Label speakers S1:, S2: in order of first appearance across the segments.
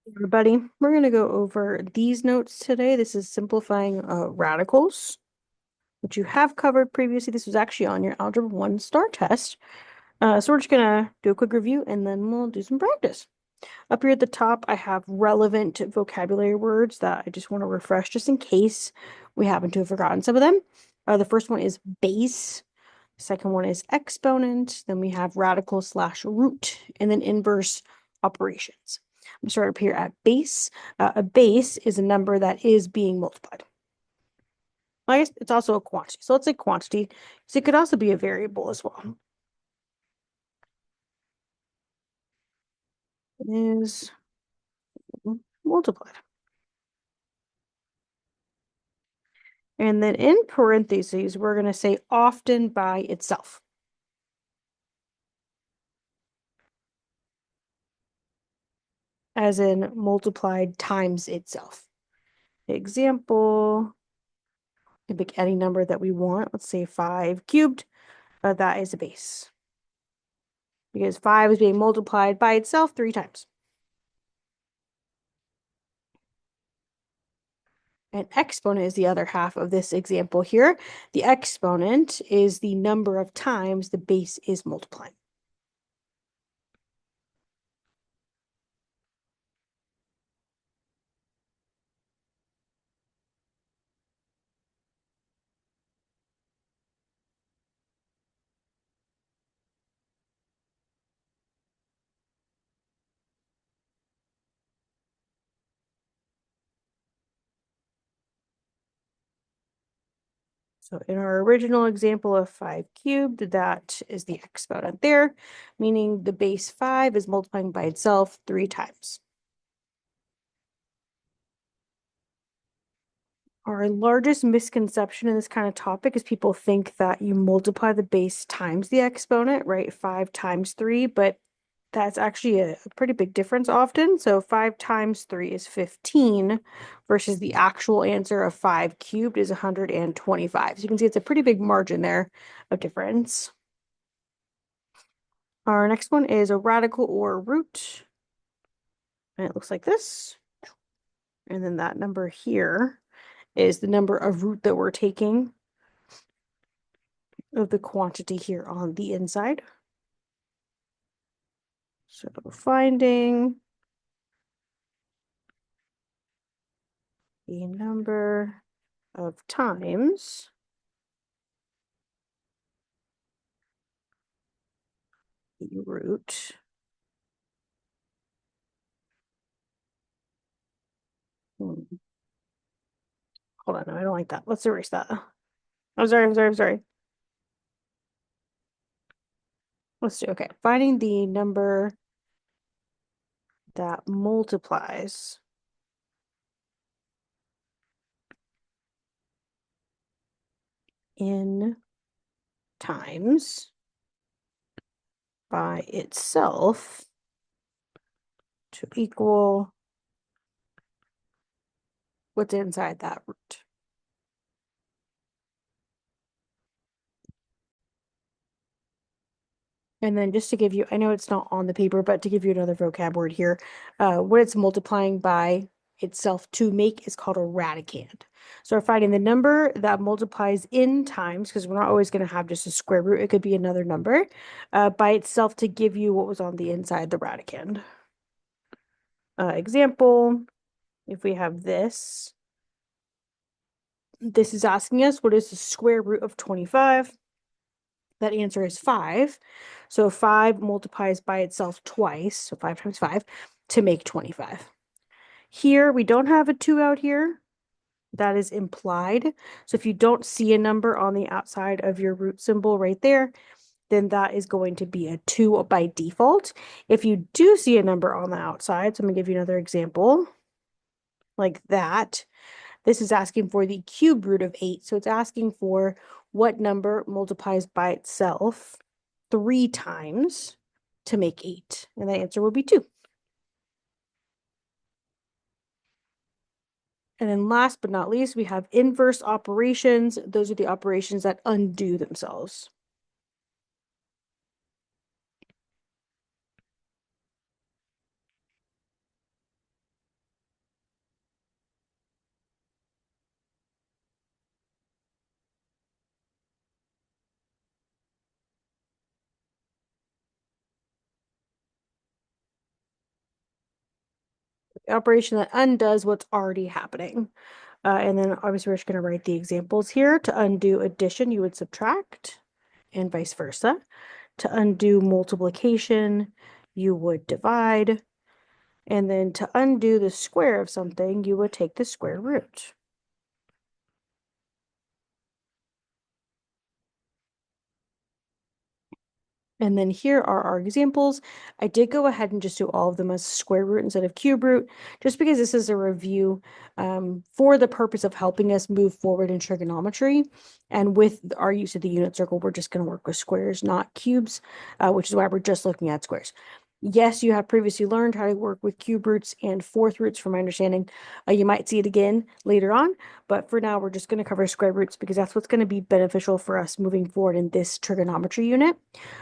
S1: Everybody, we're going to go over these notes today. This is simplifying radicals, which you have covered previously. This was actually on your Algebra 1 STAR test. So we're just going to do a quick review and then we'll do some practice. Up here at the top, I have relevant vocabulary words that I just want to refresh just in case we happen to have forgotten some of them. The first one is base. Second one is exponent. Then we have radical slash root, and then inverse operations. I'm start up here at base. A base is a number that is being multiplied. I guess it's also a quantity. So let's say quantity. So it could also be a variable as well. It is multiplied. And then in parentheses, we're going to say often by itself. As in multiplied times itself. Example, you can pick any number that we want. Let's say 5 cubed. That is a base. Because 5 is being multiplied by itself 3 times. An exponent is the other half of this example here. The exponent is the number of times the base is multiplying. So in our original example of 5 cubed, that is the exponent there, meaning the base 5 is multiplying by itself 3 times. Our largest misconception in this kind of topic is people think that you multiply the base times the exponent, right? 5 times 3, but that's actually a pretty big difference often. So 5 times 3 is 15 versus the actual answer of 5 cubed is 125. So you can see it's a pretty big margin there of difference. Our next one is a radical or root. And it looks like this. And then that number here is the number of root that we're taking of the quantity here on the inside. So finding the number of times the root Hold on, no, I don't like that. Let's erase that. I'm sorry. Let's do, okay. Finding the number that multiplies in times by itself to equal what's inside that root. And then just to give you, I know it's not on the paper, but to give you another vocab word here, what it's multiplying by itself to make is called a radicand. So we're finding the number that multiplies in times, because we're not always going to have just a square root. It could be another number by itself to give you what was on the inside, the radicand. Example, if we have this, this is asking us what is the square root of 25? That answer is 5. So 5 multiplies by itself twice, so 5 times 5, to make 25. Here, we don't have a 2 out here. That is implied. So if you don't see a number on the outside of your root symbol right there, then that is going to be a 2 by default. If you do see a number on the outside, so I'm going to give you another example, like that. This is asking for the cube root of 8. So it's asking for what number multiplies by itself 3 times to make 8. And the answer would be 2. And then last but not least, we have inverse operations. Those are the operations that undo themselves. operation that undoes what's already happening. And then obviously we're just going to write the examples here. To undo addition, you would subtract, and vice versa. To undo multiplication, you would divide. And then to undo the square of something, you would take the square root. And then here are our examples. I did go ahead and just do all of them as square root instead of cube root, just because this is a review for the purpose of helping us move forward in trigonometry. And with our use of the unit circle, we're just going to work with squares, not cubes, which is why we're just looking at squares. Yes, you have previously learned how to work with cube roots and fourth roots from my understanding. You might see it again later on, but for now, we're just going to cover square roots because that's what's going to be beneficial for us moving forward in this trigonometry unit.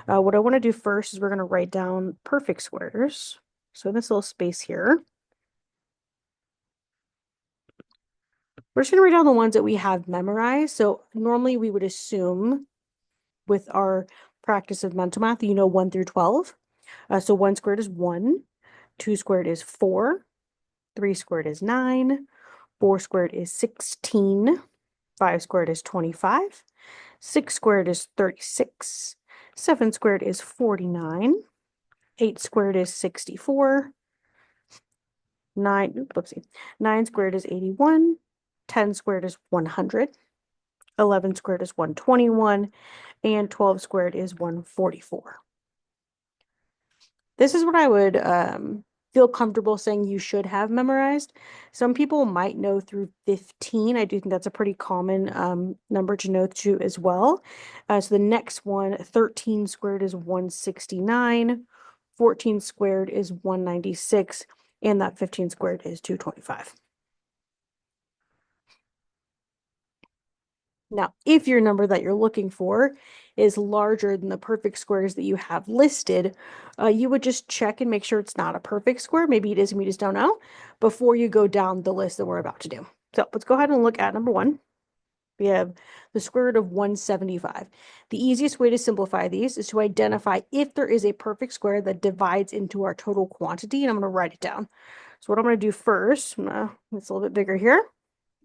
S1: What I want to do first is we're going to write down perfect squares. So in this little space here, we're just going to write down the ones that we have memorized. So normally we would assume with our practice of mental math, 1 through 12. So 1 squared is 1, 2 squared is 4, 3 squared is 9, 4 squared is 16, 5 squared is 25, 6 squared is 36, 7 squared is 49, 8 squared is 64, 9 squared is 81, 10 squared is 100, 11 squared is 121, and 12 squared is 144. This is what I would feel comfortable saying you should have memorized. Some people might know through 15. I do think that's a pretty common number to know too as well. So the next one, 13 squared is 169, 14 squared is 196, and that 15 squared is 225. Now, if your number that you're looking for is larger than the perfect squares that you have listed, you would just check and make sure it's not a perfect square. Maybe it is and we just don't know before you go down the list that we're about to do. So let's go ahead and look at number 1. We have the square root of 175. The easiest way to simplify these is to identify if there is a perfect square that divides into our total quantity, and I'm going to write it down. So what I'm going to do first, it's a little bit bigger here,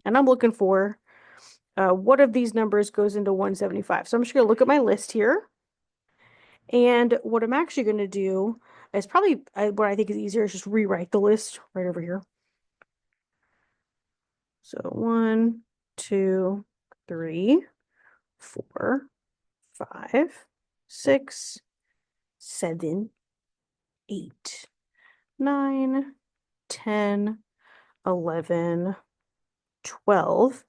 S1: and I'm looking for what of these numbers goes into 175? So I'm just going to look at my list here. And what I'm actually going to do is probably what I think is easier is just rewrite the list right over here. So 1, 2, 3, 4, 5, 6, 7, 8, 9, 10, 11, 12.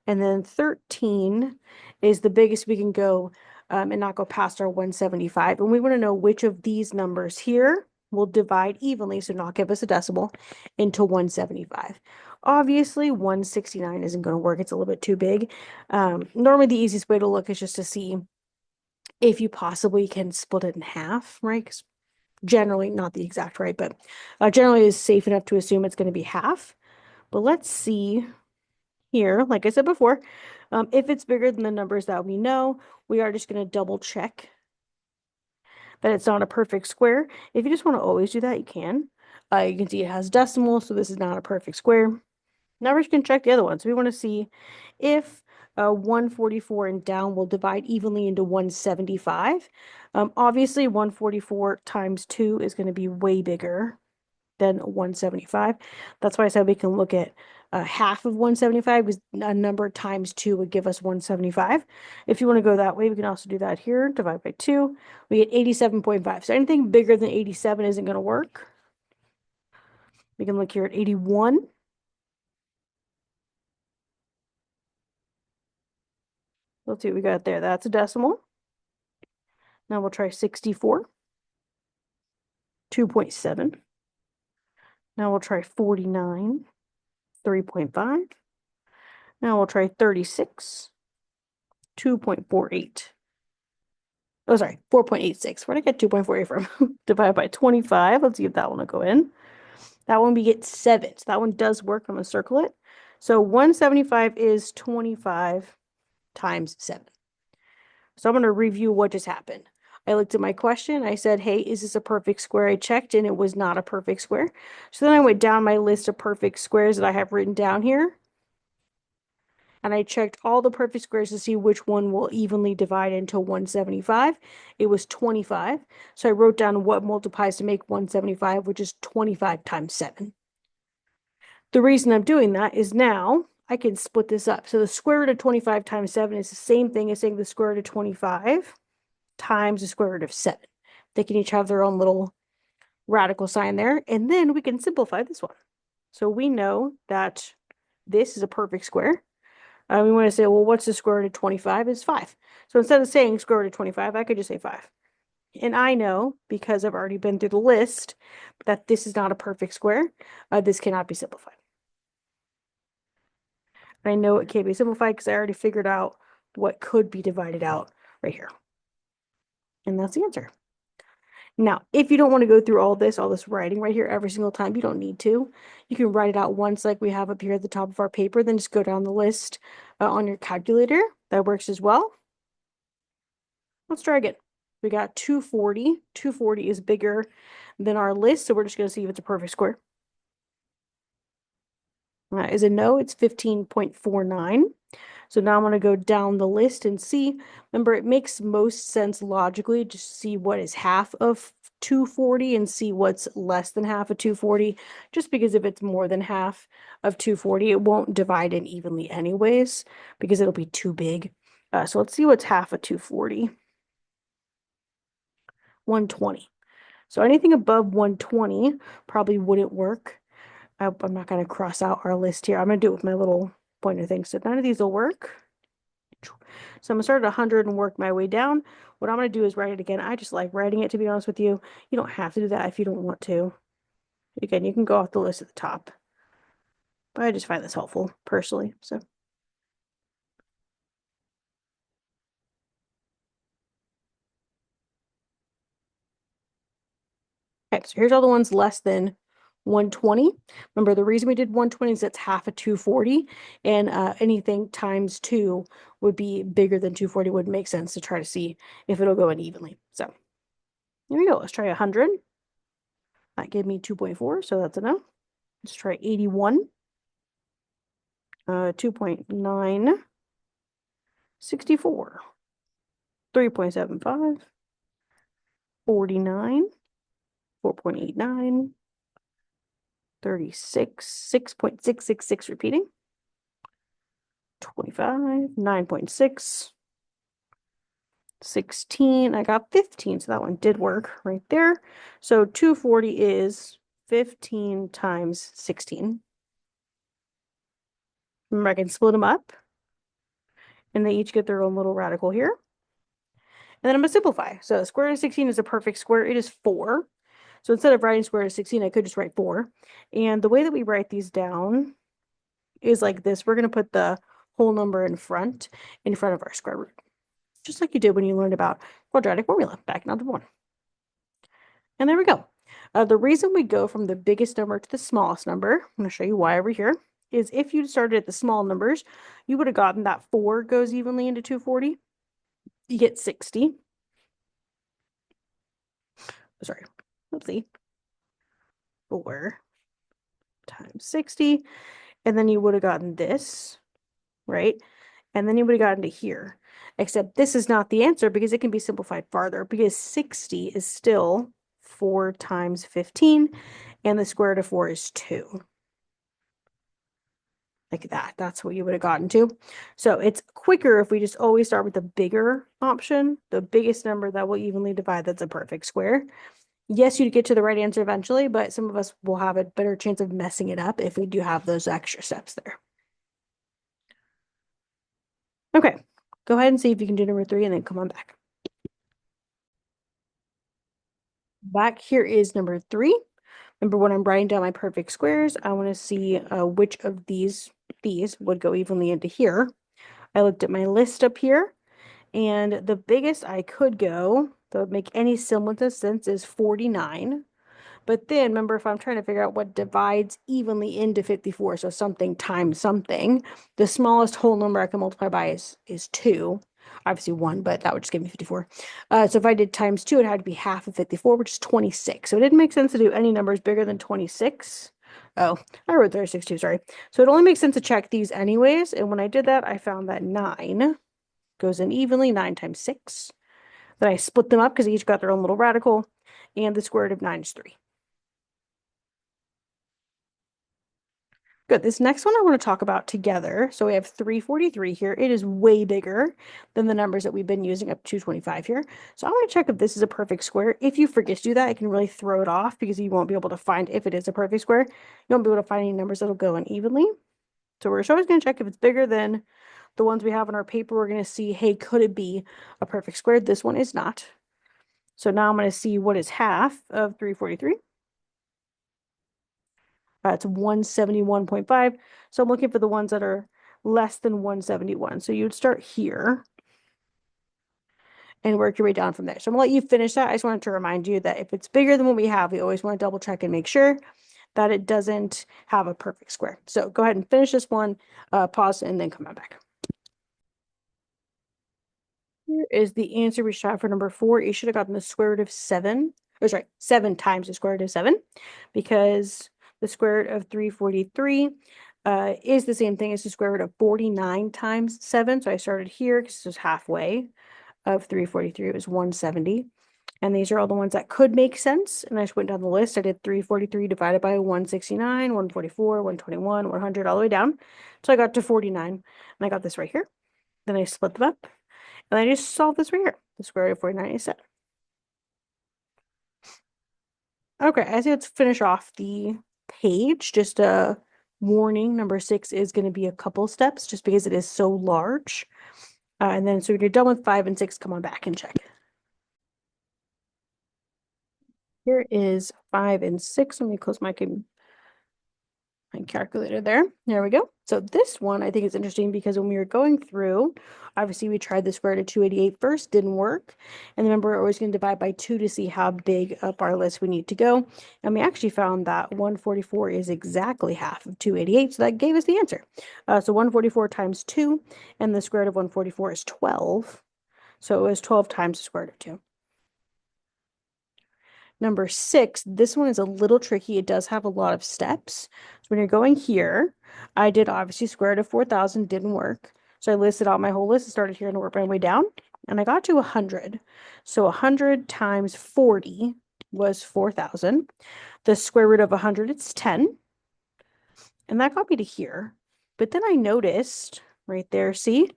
S1: And then 13 is the biggest we can go and not go past our 175. And we want to know which of these numbers here will divide evenly, so not give us a decimal, into 175. Obviously, 169 isn't going to work. It's a little bit too big. Normally, the easiest way to look is just to see if you possibly can split it in half, right? Because generally, not the exact right, but generally is safe enough to assume it's going to be half. But let's see here, like I said before, if it's bigger than the numbers that we know, we are just going to double check that it's not a perfect square. If you just want to always do that, you can. You can see it has decimals, so this is not a perfect square. Now we're just going to check the other ones. We want to see if 144 and down will divide evenly into 175. Obviously, 144 times 2 is going to be way bigger than 175. That's why I said we can look at half of 175 because a number times 2 would give us 175. If you want to go that way, we can also do that here. Divide by 2. We get 87.5. So anything bigger than 87 isn't going to work. We can look here at 81. Let's see what we got there. That's a decimal. Now we'll try 64. 2.7. Now we'll try 49. 3.5. Now we'll try 36. 2.48. Oh, sorry, 4.86. Where'd I get 2.48 from? Divided by 25. Let's see if that one will go in. That one we get 7. So that one does work. I'm going to circle it. So 175 is 25 times 7. So I'm going to review what just happened. I looked at my question. I said, hey, is this a perfect square? I checked and it was not a perfect square. So then I went down my list of perfect squares that I have written down here. And I checked all the perfect squares to see which one will evenly divide into 175. It was 25. So I wrote down what multiplies to make 175, which is 25 times 7. The reason I'm doing that is now I can split this up. So the square root of 25 times 7 is the same thing as saying the square root of 25 times the square root of 7. They can each have their own little radical sign there. And then we can simplify this one. So we know that this is a perfect square. We want to say, well, what's the square root of 25? Is 5. So instead of saying square root of 25, I could just say 5. And I know, because I've already been through the list, that this is not a perfect square. This cannot be simplified. And I know it can't be simplified because I already figured out what could be divided out right here. And that's the answer. Now, if you don't want to go through all this writing right here every single time, you don't need to. You can write it out once like we have up here at the top of our paper, then just go down the list on your calculator. That works as well. Let's try again. We got 240. 240 is bigger than our list, so we're just going to see if it's a perfect square. Is a no, it's 15.49. So now I'm going to go down the list and see. Remember, it makes most sense logically to see what is half of 240 and see what's less than half of 240. Just because if it's more than half of 240, it won't divide in evenly anyways, because it'll be too big. So let's see what's half of 240. 120. So anything above 120 probably wouldn't work. I'm not going to cross out our list here. I'm going to do it with my little pointer thing. So none of these will work. So I'm going to start at 100 and work my way down. What I'm going to do is write it again. I just like writing it, to be honest with you. You don't have to do that if you don't want to. Again, you can go off the list at the top. But I just find this helpful, personally. So okay, so here's all the ones less than 120. Remember, the reason we did 120 is it's half of 240, and anything times 2 would be bigger than 240. Would make sense to try to see if it'll go in evenly. So here we go. Let's try 100. That gave me 2.4, so that's enough. Let's try 81. 2.9. 64. 3.75. 49. 4.89. 36. 6.666 repeating. 25. 9.6. 16. I got 15, so that one did work right there. So 240 is 15 times 16. Remember, I can split them up, and they each get their own little radical here. And then I'm going to simplify. So square root of 16 is a perfect square. It is 4. So instead of writing square root of 16, I could just write 4. And the way that we write these down is like this. We're going to put the whole number in front of our square root, just like you did when you learned about quadratic formula back in Algebra 1. And there we go. The reason we go from the biggest number to the smallest number, I'm going to show you why over here, is if you started at the small numbers, you would have gotten that 4 goes evenly into 240. You get 60. Sorry, let's see. 4 times 60. And then you would have gotten this, right? And then you would have gotten to here. Except this is not the answer because it can be simplified farther, because 60 is still 4 times 15, and the square root of 4 is 2. Like that. That's what you would have gotten to. So it's quicker if we just always start with the bigger option, the biggest number that will evenly divide, that's a perfect square. Yes, you'd get to the right answer eventually, but some of us will have a better chance of messing it up if we do have those extra steps there. Okay, go ahead and see if you can do number 3 and then come on back. Back here is number 3. Remember, when I'm writing down my perfect squares, I want to see which of these would go evenly into here. I looked at my list up here, and the biggest I could go that would make any semblance of sense is 49. But then remember, if I'm trying to figure out what divides evenly into 54, so something times something, the smallest whole number I can multiply by is 2. obviously 1, but that would just give me 54. So if I did times 2, it had to be half of 54, which is 26. So it didn't make sense to do any numbers bigger than 26. Oh, I wrote 36 too, sorry. So it only makes sense to check these anyways. And when I did that, I found that 9 goes in evenly, 9 times 6. Then I split them up because they each got their own little radical. And the square root of 9 is 3. Good. This next one I want to talk about together. So we have 343 here. It is way bigger than the numbers that we've been using up to 225 here. So I want to check if this is a perfect square. If you forget to do that, it can really throw it off because you won't be able to find if it is a perfect square. You won't be able to find any numbers that'll go in evenly. So we're always going to check if it's bigger than the ones we have on our paper. We're going to see, hey, could it be a perfect square? This one is not. So now I'm going to see what is half of 343. It's 171.5. So I'm looking for the ones that are less than 171. So you'd start here and work your way down from there. So I'm going to let you finish that. I just wanted to remind you that if it's bigger than what we have, we always want to double check and make sure that it doesn't have a perfect square. So go ahead and finish this one, pause, and then come on back. Here is the answer we should have for number 4. You should have gotten the square root of 7. Or sorry, 7 times the square root of 7, because the square root of 343 is the same thing as the square root of 49 times 7. So I started here because this was halfway of 343. It was 170. And these are all the ones that could make sense. And I just went down the list. I did 343 divided by 169, 144, 121, 100, all the way down. So I got to 49. And I got this right here. Then I split them up. And I just solved this right here. The square root of 49 is 7. Okay, I think let's finish off the page. Just a warning, number 6 is going to be a couple steps just because it is so large. And then so when you're done with 5 and 6, come on back and check. Here is 5 and 6. Let me close my calculator there. There we go. So this one I think is interesting because when we were going through, obviously we tried the square root of 288 first, didn't work. And remember, we're always going to divide by 2 to see how big up our list we need to go. And we actually found that 144 is exactly half of 288, so that gave us the answer. So 144 times 2, and the square root of 144 is 12. So it was 12 times the square root of 2. Number 6, this one is a little tricky. It does have a lot of steps. So when you're going here, I did obviously square root of 4,000, didn't work. So I listed out my whole list and started here and worked my way down. And I got to 100. So 100 times 40 was 4,000. The square root of 100 is 10. And that got me to here. But then I noticed right there, see,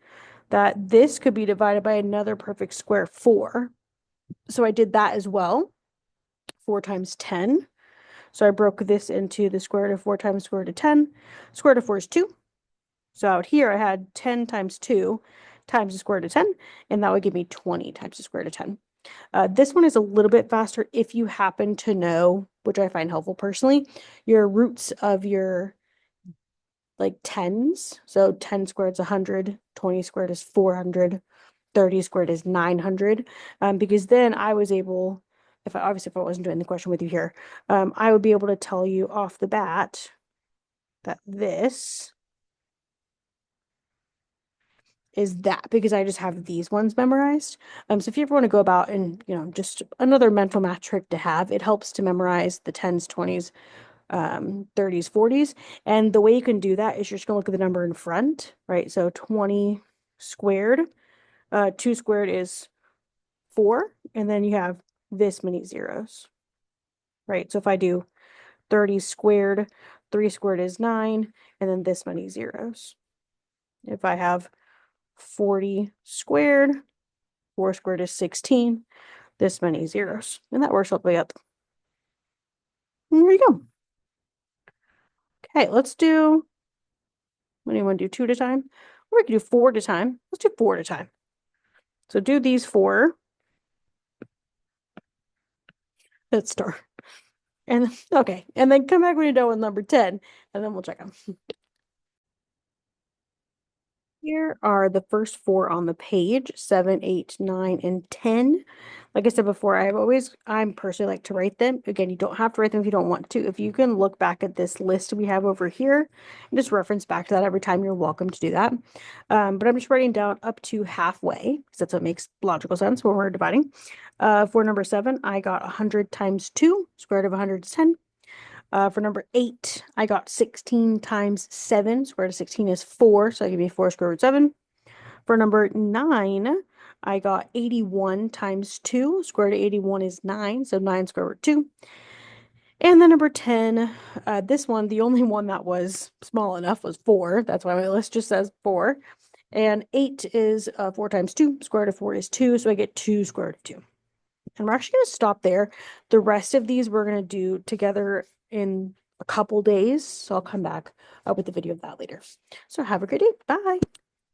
S1: that this could be divided by another perfect square, 4. So I did that as well. 4 times 10. So I broke this into the square root of 4 times square root of 10. Square root of 4 is 2. So out here I had 10 times 2 times the square root of 10, and that would give me 20 times the square root of 10. This one is a little bit faster if you happen to know, which I find helpful personally, your roots of your like tens. So 10 squared is 100, 20 squared is 400, 30 squared is 900, because then I was able, if I wasn't doing the question with you here, I would be able to tell you off the bat that this is that, because I just have these ones memorized. So if you ever want to go about and, just another mental math trick to have, it helps to memorize the 10s, 20s, 30s, 40s. And the way you can do that is you're just gonna look at the number in front, right? So 20 squared, 2 squared is 4, and then you have this many zeros, right? So if I do 30 squared, 3 squared is 9, and then this many zeros. If I have 40 squared, 4 squared is 16, this many zeros. And that works all the way up. And there you go. Okay, let's do, what do you want to do, 2 at a time? Or we can do 4 at a time. Let's do 4 at a time. So do these 4. Let's start. And okay, and then come back when you're done with number 10, and then we'll check them. Here are the first four on the page, 7, 8, 9, and 10. Like I said before, I'm personally like to write them. Again, you don't have to write them if you don't want to. If you can look back at this list we have over here and just reference back to that every time, you're welcome to do that. But I'm just writing down up to halfway because that's what makes logical sense when we're dividing. For number 7, I got 100 times 2, square root of 100 is 10. For number 8, I got 16 times 7. Square root of 16 is 4, so that give me 4 square root 7. For number 9, I got 81 times 2. Square root of 81 is 9, so 9 square root 2. And then number 10, this one, the only one that was small enough was 4. That's why my list just says 4. And 8 is 4 times 2. Square root of 4 is 2, so I get 2 square root of 2. And we're actually going to stop there. The rest of these we're going to do together in a couple days. So I'll come back with the video of that later. So have a great day. Bye.